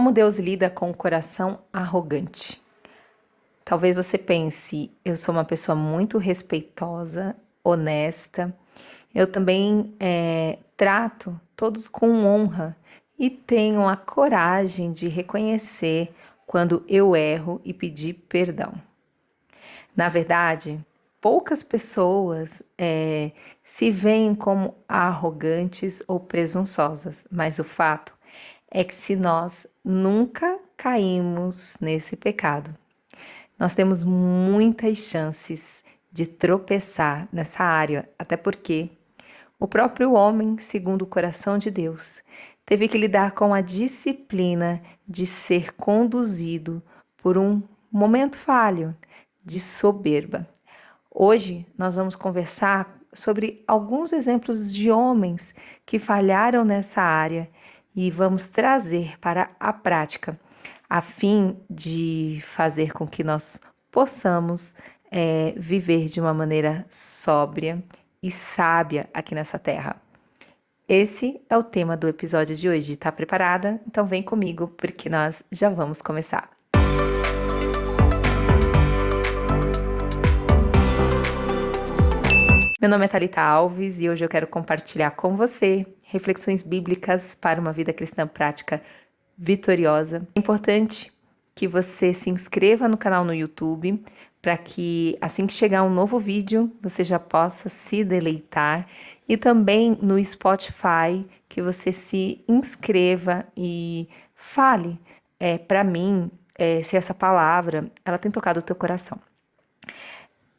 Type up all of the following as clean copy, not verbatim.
Como Deus lida com o coração arrogante? Talvez você pense, eu sou uma pessoa muito respeitosa, honesta, eu também trato todos com honra e tenho a coragem de reconhecer quando eu erro e pedir perdão. Na verdade, poucas pessoas se veem como arrogantes ou presunçosas, mas o fato é que se nós nunca caímos nesse pecado, nós temos muitas chances de tropeçar nessa área, até porque o próprio homem, segundo o coração de Deus, teve que lidar com a disciplina de ser conduzido por um momento falho de soberba. Hoje nós vamos conversar sobre alguns exemplos de homens que falharam nessa área e vamos trazer para a prática, a fim de fazer com que nós possamos viver de uma maneira sóbria e sábia aqui nessa terra. Esse é o tema do episódio de hoje. Tá preparada? Então vem comigo porque nós já vamos começar. Meu nome é Thalita Alves e hoje eu quero compartilhar com você reflexões bíblicas para uma vida cristã prática vitoriosa. É importante que você se inscreva no canal no YouTube para que assim que chegar um novo vídeo você já possa se deleitar, e também no Spotify que você se inscreva e fale para mim se essa palavra ela tem tocado o teu coração.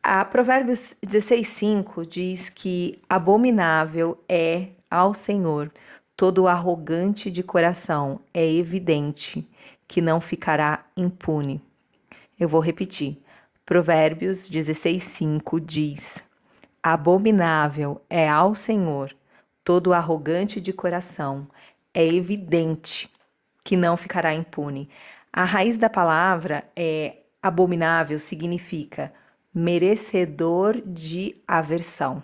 A Provérbios 16:5 diz que abominável é ao Senhor todo arrogante de coração, é evidente que não ficará impune. Eu vou repetir. Provérbios 16:5 diz: abominável é ao Senhor todo arrogante de coração, é evidente que não ficará impune. A raiz da palavra abominável significa merecedor de aversão,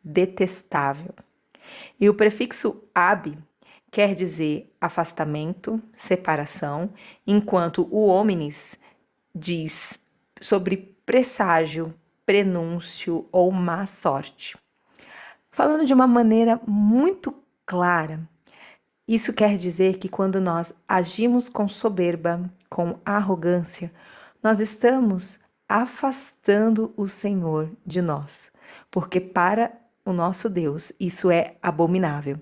detestável. E o prefixo ab quer dizer afastamento, separação, enquanto o hominis diz sobre presságio, prenúncio ou má sorte. Falando de uma maneira muito clara, isso quer dizer que quando nós agimos com soberba, com arrogância, nós estamos afastando o Senhor de nós, porque para o nosso Deus isso é abominável.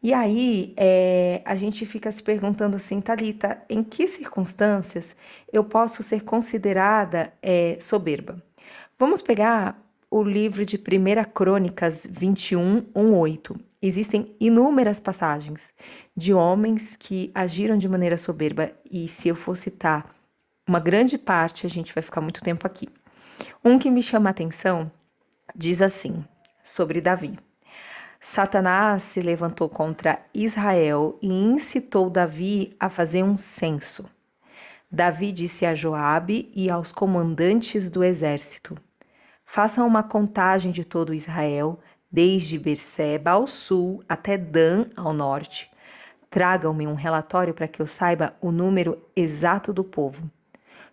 E aí a gente fica se perguntando assim, Thalita, em que circunstâncias eu posso ser considerada soberba? Vamos pegar o livro de 1 Crônicas 21:8. Existem inúmeras passagens de homens que agiram de maneira soberba, e se eu for citar uma grande parte, a gente vai ficar muito tempo aqui. Um que me chama a atenção diz assim, sobre Davi: Satanás se levantou contra Israel e incitou Davi a fazer um censo. Davi disse a Joabe e aos comandantes do exército: façam uma contagem de todo Israel, desde Berseba ao sul até Dan ao norte. Tragam-me um relatório para que eu saiba o número exato do povo.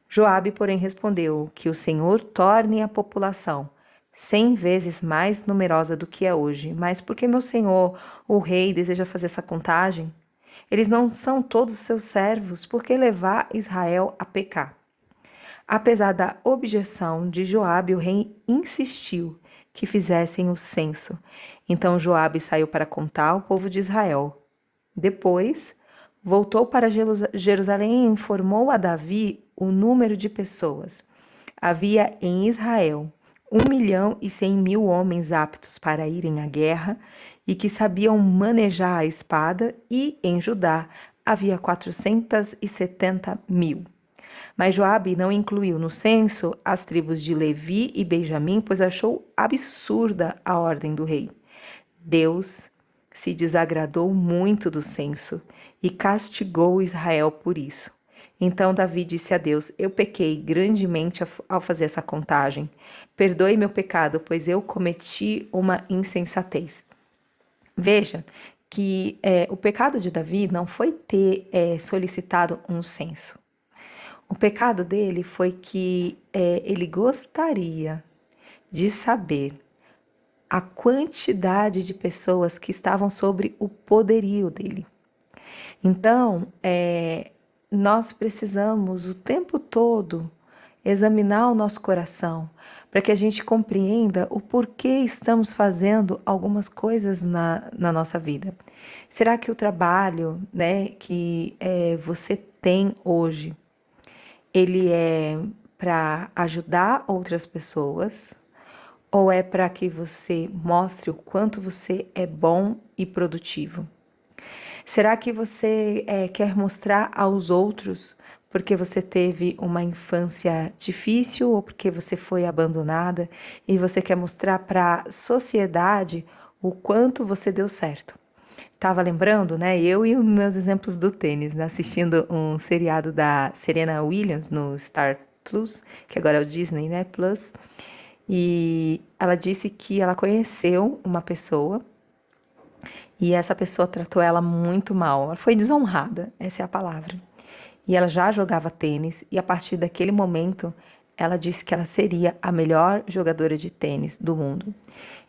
Joabe, porém, respondeu: que o Senhor torne a população 100 vezes mais numerosa do que é hoje. Mas por que meu senhor, o rei, deseja fazer essa contagem? Eles não são todos seus servos, por que levar Israel a pecar? Apesar da objeção de Joabe, o rei insistiu que fizessem o censo. Então Joabe saiu para contar o povo de Israel. Depois, voltou para Jerusalém e informou a Davi o número de pessoas. Havia em Israel 1.100.000 homens aptos para irem à guerra e que sabiam manejar a espada, e em Judá havia 470.000. Mas Joabe não incluiu no censo as tribos de Levi e Benjamim, pois achou absurda a ordem do rei. Deus se desagradou muito do censo e castigou Israel por isso. Então Davi disse a Deus: eu pequei grandemente ao fazer essa contagem. Perdoe meu pecado, pois eu cometi uma insensatez. Veja que o pecado de Davi não foi ter solicitado um censo. O pecado dele foi que ele gostaria de saber a quantidade de pessoas que estavam sobre o poderio dele. Então, nós precisamos o tempo todo examinar o nosso coração para que a gente compreenda o porquê estamos fazendo algumas coisas na nossa vida. Será que o trabalho, né, que você tem hoje, ele é para ajudar outras pessoas ou é para que você mostre o quanto você é bom e produtivo? Será que você quer mostrar aos outros porque você teve uma infância difícil ou porque você foi abandonada e você quer mostrar para a sociedade o quanto você deu certo? Tava lembrando, né? Eu e os meus exemplos do tênis, né? Assistindo um seriado da Serena Williams no Star Plus, que agora é o Disney, né? Plus. E ela disse que ela conheceu uma pessoa e essa pessoa tratou ela muito mal. Ela foi desonrada, essa é a palavra. E ela já jogava tênis e a partir daquele momento ela disse que ela seria a melhor jogadora de tênis do mundo.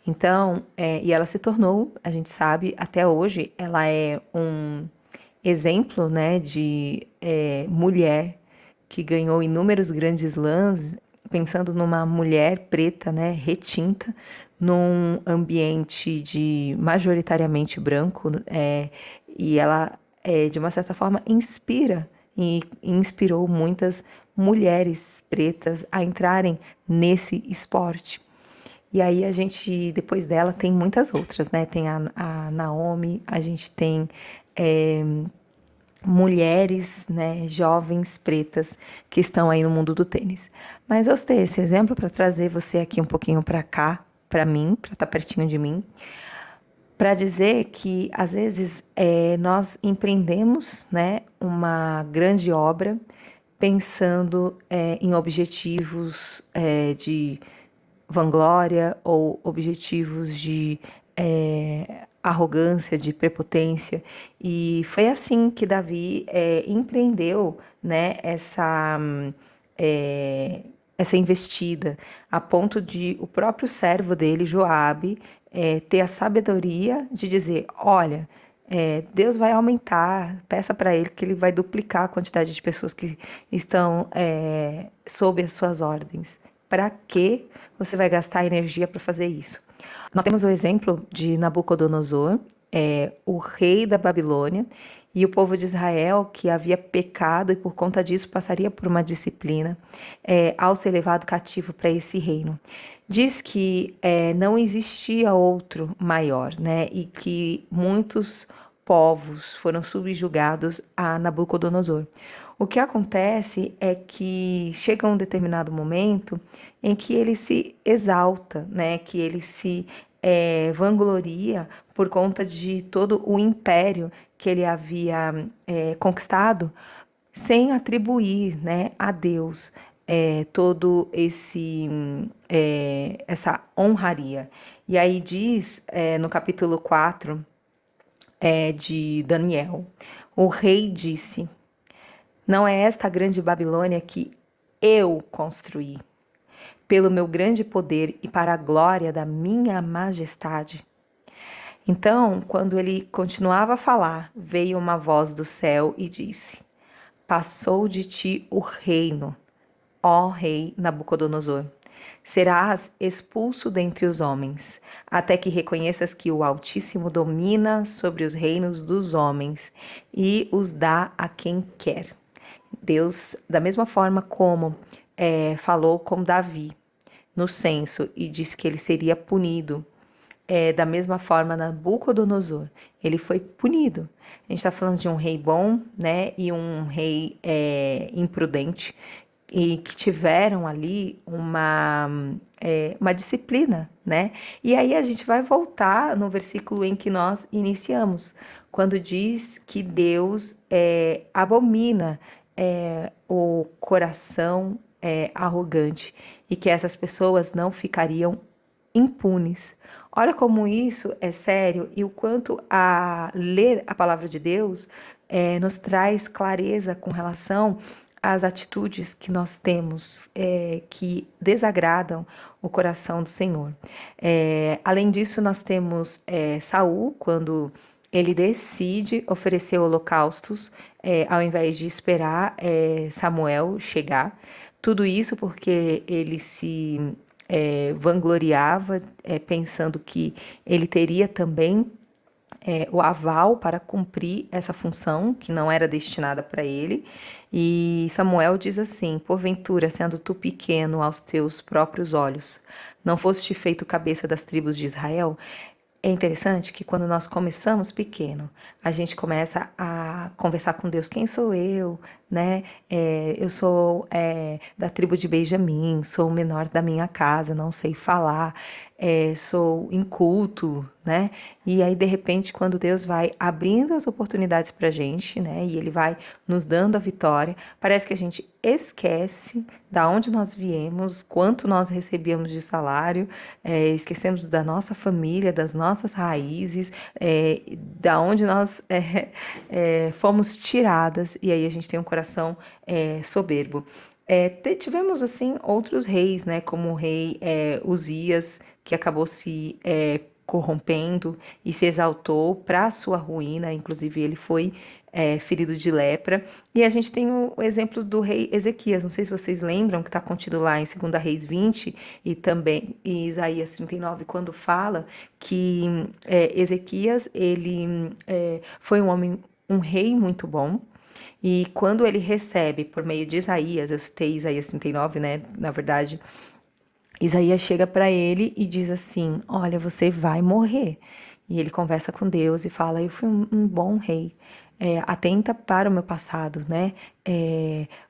Então, e ela se tornou, a gente sabe, até hoje, ela é um exemplo, né, de mulher que ganhou inúmeros grandes slams, pensando numa mulher preta, né, retinta, num ambiente de majoritariamente branco, e ela, de uma certa forma, inspira e inspirou muitas mulheres pretas a entrarem nesse esporte. E aí a gente, depois dela, tem muitas outras, né? Tem a Naomi, a gente tem mulheres, né, jovens pretas que estão aí no mundo do tênis. Mas eu citei esse exemplo para trazer você aqui um pouquinho para cá, para mim, para estar pertinho de mim, para dizer que às vezes nós empreendemos, né, uma grande obra pensando em objetivos de vanglória ou objetivos de arrogância, de prepotência. E foi assim que Davi empreendeu, né, essa investida, a ponto de o próprio servo dele, Joabe, ter a sabedoria de dizer: olha, Deus vai aumentar, peça para ele que ele vai duplicar a quantidade de pessoas que estão sob as suas ordens. Para que você vai gastar energia para fazer isso? Nós temos o exemplo de Nabucodonosor, o rei da Babilônia, e o povo de Israel que havia pecado e por conta disso passaria por uma disciplina ao ser levado cativo para esse reino. Diz que não existia outro maior, né? E que muitos povos foram subjugados a Nabucodonosor. O que acontece é que chega um determinado momento em que ele se exalta, né? Que ele se vangloria por conta de todo o império que ele havia conquistado, sem atribuir, né, a Deus todo essa honraria. E aí diz no capítulo 4 de Daniel, o rei disse: não é esta grande Babilônia que eu construí, pelo meu grande poder e para a glória da minha majestade? Então, quando ele continuava a falar, veio uma voz do céu e disse: passou de ti o reino, ó rei Nabucodonosor. Serás expulso dentre os homens, até que reconheças que o Altíssimo domina sobre os reinos dos homens e os dá a quem quer. Deus, da mesma forma como falou com Davi no censo e disse que ele seria punido, da mesma forma Nabucodonosor, ele foi punido. A gente está falando de um rei bom, né, e um rei imprudente, e que tiveram ali uma disciplina, né? E aí a gente vai voltar no versículo em que nós iniciamos, quando diz que Deus abomina o coração arrogante e que essas pessoas não ficariam impunes. Olha como isso é sério e o quanto a ler a palavra de Deus nos traz clareza com relação às atitudes que nós temos que desagradam o coração do Senhor. Além disso, nós temos Saul, quando ele decide oferecer holocaustos ao invés de esperar Samuel chegar. Tudo isso porque ele se vangloriava, pensando que ele teria também o aval para cumprir essa função que não era destinada para ele. E Samuel diz assim: porventura, sendo tu pequeno aos teus próprios olhos, não foste feito cabeça das tribos de Israel? É interessante que quando nós começamos pequeno, a gente começa a conversar com Deus, quem sou eu, né? Eu sou da tribo de Benjamim, sou o menor da minha casa, não sei falar, sou inculto, né? E aí, de repente, quando Deus vai abrindo as oportunidades pra gente, né? E Ele vai nos dando a vitória, parece que a gente esquece da onde nós viemos, quanto nós recebíamos de salário, esquecemos da nossa família, das nossas raízes, da onde nós fomos tiradas, e aí a gente tem um coração soberbo. Tivemos assim outros reis, né, como o rei Uzias, que acabou se corrompendo e se exaltou para a sua ruína, inclusive ele foi ferido de lepra. E a gente tem o exemplo do rei Ezequias, não sei se vocês lembram, que está contido lá em 2 Reis 20 e também em Isaías 39, quando fala que Ezequias, ele foi um rei muito bom, e quando ele recebe, por meio de Isaías, eu citei Isaías 39, né, na verdade, Isaías chega para ele e diz assim: olha, você vai morrer. E ele conversa com Deus e fala: eu fui um bom rei. Atenta para o meu passado, né?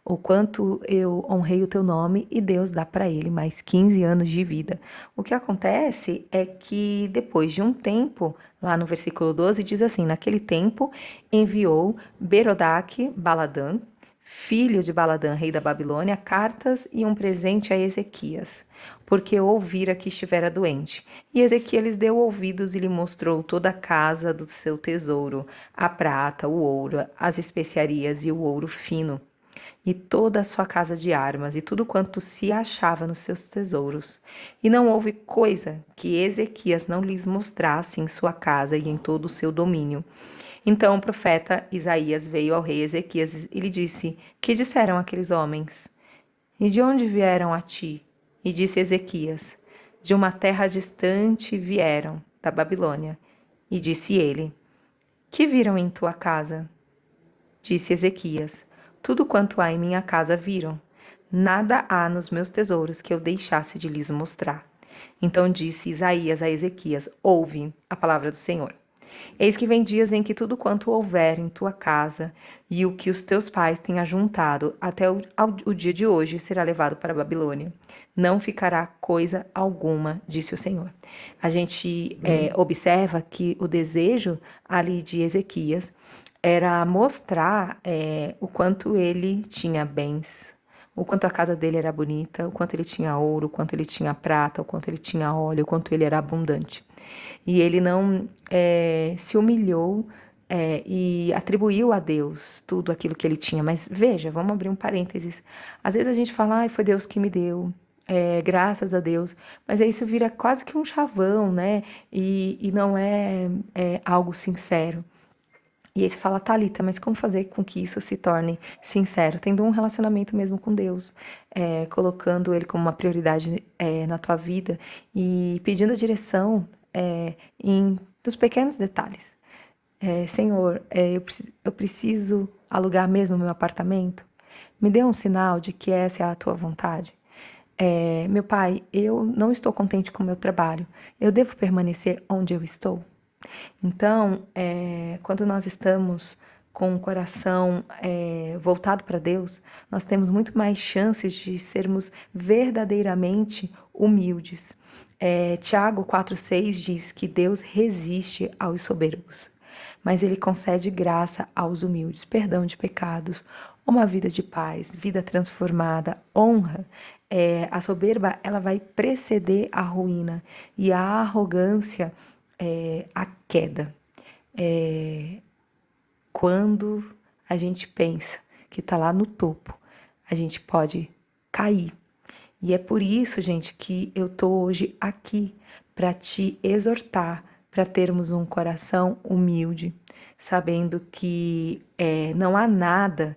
O quanto eu honrei o teu nome, e Deus dá para ele mais 15 anos de vida. O que acontece é que depois de um tempo, lá no versículo 12, diz assim: naquele tempo enviou Berodaque Baladã, filho de Baladã, rei da Babilônia, cartas e um presente a Ezequias, porque ouvira que estivera doente. E Ezequias lhes deu ouvidos e lhe mostrou toda a casa do seu tesouro, a prata, o ouro, as especiarias e o ouro fino, e toda a sua casa de armas, e tudo quanto se achava nos seus tesouros. E não houve coisa que Ezequias não lhes mostrasse em sua casa e em todo o seu domínio. Então o profeta Isaías veio ao rei Ezequias e lhe disse: que disseram aqueles homens? E de onde vieram a ti? E disse Ezequias: de uma terra distante vieram, da Babilônia. E disse ele: que viram em tua casa? Disse Ezequias: tudo quanto há em minha casa viram. Nada há nos meus tesouros que eu deixasse de lhes mostrar. Então disse Isaías a Ezequias: ouve a palavra do Senhor. Eis que vem dias em que tudo quanto houver em tua casa e o que os teus pais têm ajuntado até o dia de hoje será levado para a Babilônia. Não ficará coisa alguma, disse o Senhor. A gente observa que o desejo ali de Ezequias era mostrar o quanto ele tinha bens, o quanto a casa dele era bonita, o quanto ele tinha ouro, o quanto ele tinha prata, o quanto ele tinha óleo, o quanto ele era abundante. E ele não se humilhou e atribuiu a Deus tudo aquilo que ele tinha. Mas veja, vamos abrir um parênteses. Às vezes a gente fala: ai, foi Deus que me deu. Graças a Deus, mas isso vira quase que um chavão, né? E não é algo sincero. E aí você fala: Thalita, mas como fazer com que isso se torne sincero? Tendo um relacionamento mesmo com Deus, colocando Ele como uma prioridade na tua vida e pedindo direção dos pequenos detalhes. Senhor, eu preciso alugar mesmo meu apartamento? Me dê um sinal de que essa é a tua vontade. Meu pai, eu não estou contente com o meu trabalho. Eu devo permanecer onde eu estou? Então, quando nós estamos com o coração voltado para Deus, nós temos muito mais chances de sermos verdadeiramente humildes. Tiago 4,6 diz que Deus resiste aos soberbos, mas Ele concede graça aos humildes, perdão de pecados, uma vida de paz, vida transformada, honra. A soberba, ela vai preceder a ruína e a arrogância, a queda. Quando a gente pensa que está lá no topo, a gente pode cair. E é por isso, gente, que eu tô hoje aqui para te exortar, para termos um coração humilde, sabendo que não há nada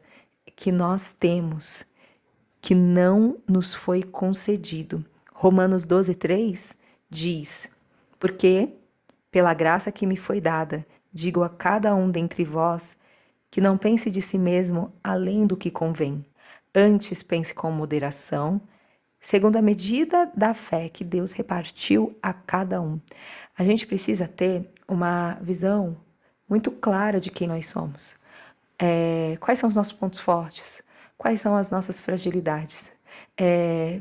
que nós temos que não nos foi concedido. Romanos 12:3 diz: porque pela graça que me foi dada, digo a cada um dentre vós que não pense de si mesmo além do que convém. Antes pense com moderação, segundo a medida da fé que Deus repartiu a cada um. A gente precisa ter uma visão muito clara de quem nós somos. Quais são os nossos pontos fortes? Quais são as nossas fragilidades?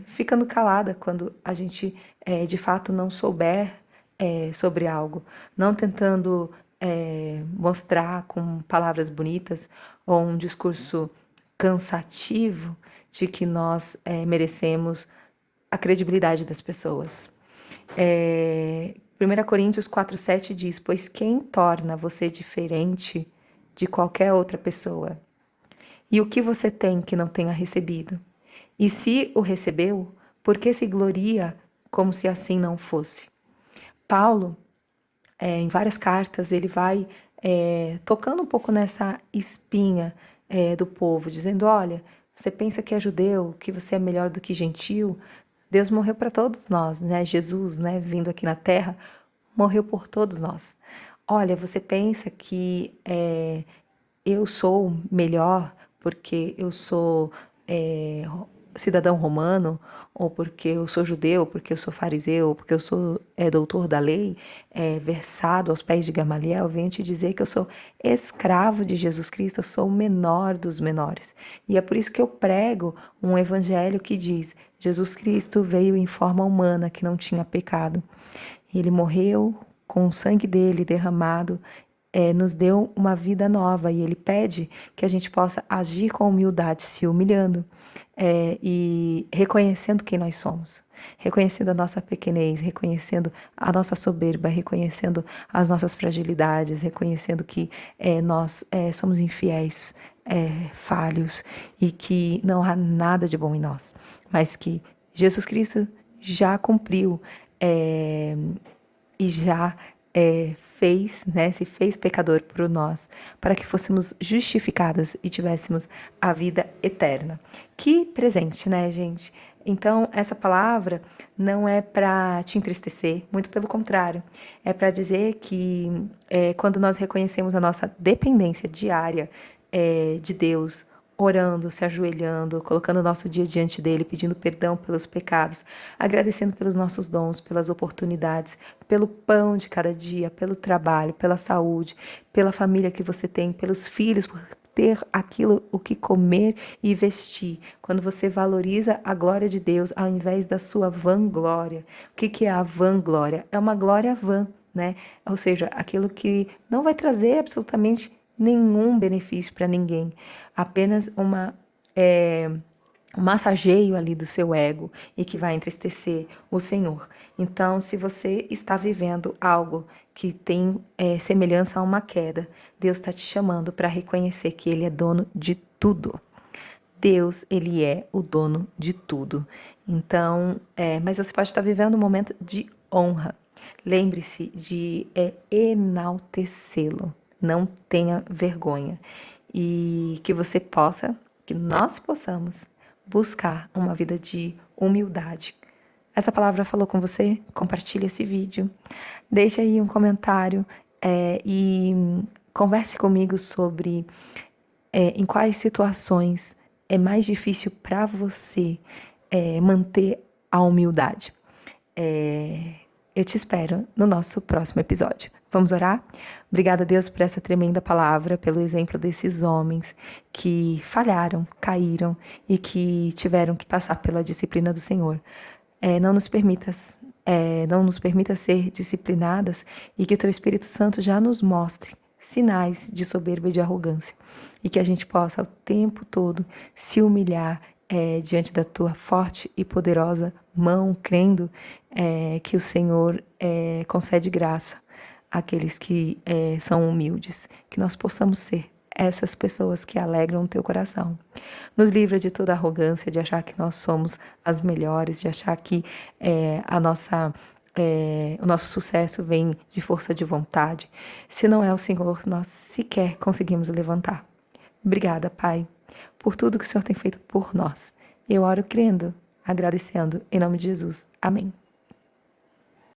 Ficando calada quando a gente de fato não souber sobre algo, não tentando mostrar com palavras bonitas ou um discurso cansativo de que nós merecemos a credibilidade das pessoas. 1 Coríntios 4:7 diz: pois quem torna você diferente de qualquer outra pessoa? E o que você tem que não tenha recebido? E se o recebeu, por que se gloria como se assim não fosse? Paulo, em várias cartas, ele vai tocando um pouco nessa espinha do povo, dizendo: olha, você pensa que é judeu, que você é melhor do que gentil? Deus morreu para todos nós, né? Jesus, né, vindo aqui na terra, morreu por todos nós. Olha, você pensa que eu sou melhor porque eu sou cidadão romano, ou porque eu sou judeu, porque eu sou fariseu, porque eu sou doutor da lei, versado aos pés de Gamaliel? Eu venho te dizer que eu sou escravo de Jesus Cristo, eu sou o menor dos menores. E é por isso que eu prego um evangelho que diz: Jesus Cristo veio em forma humana, que não tinha pecado. Ele morreu com o sangue dele derramado, nos deu uma vida nova, e ele pede que a gente possa agir com humildade, se humilhando e reconhecendo quem nós somos, reconhecendo a nossa pequenez, reconhecendo a nossa soberba, reconhecendo as nossas fragilidades, reconhecendo que nós somos infiéis, falhos, e que não há nada de bom em nós, mas que Jesus Cristo já cumpriu e já fez, né, se fez pecador por nós, para que fôssemos justificadas e tivéssemos a vida eterna. Que presente, né, gente? Então, essa palavra não é para te entristecer, muito pelo contrário, é para dizer que quando nós reconhecemos a nossa dependência diária de Deus, orando, se ajoelhando, colocando o nosso dia diante dele, pedindo perdão pelos pecados, agradecendo pelos nossos dons, pelas oportunidades, pelo pão de cada dia, pelo trabalho, pela saúde, pela família que você tem, pelos filhos, por ter aquilo o que comer e vestir. Quando você valoriza a glória de Deus ao invés da sua vanglória. O que é a vanglória? É uma glória vã, né? Ou seja, aquilo que não vai trazer absolutamente nenhum benefício para ninguém, apenas um massageio ali do seu ego, e que vai entristecer o Senhor. Então, se você está vivendo algo que tem semelhança a uma queda, Deus está te chamando para reconhecer que Ele é dono de tudo. Deus, Ele é o dono de tudo. Então, mas você pode estar vivendo um momento de honra. Lembre-se de enaltecê-lo. Não tenha vergonha. E que nós possamos buscar uma vida de humildade. Essa palavra falou com você? Compartilhe esse vídeo. Deixe aí um comentário e converse comigo sobre em quais situações é mais difícil para você manter a humildade. Eu te espero no nosso próximo episódio. Vamos orar? Obrigada, Deus, por essa tremenda palavra, pelo exemplo desses homens que falharam, caíram e que tiveram que passar pela disciplina do Senhor. Não nos permita ser disciplinadas, e que o Teu Espírito Santo já nos mostre sinais de soberba e de arrogância, e que a gente possa o tempo todo se humilhar diante da tua forte e poderosa mão, crendo que o Senhor concede graça àqueles que são humildes, que nós possamos ser essas pessoas que alegram o teu coração. Nos livra de toda arrogância, de achar que nós somos as melhores, de achar que o nosso sucesso vem de força de vontade. Se não é o Senhor, nós sequer conseguimos levantar. Obrigada, Pai, por tudo que o Senhor tem feito por nós. Eu oro crendo, agradecendo, em nome de Jesus. Amém.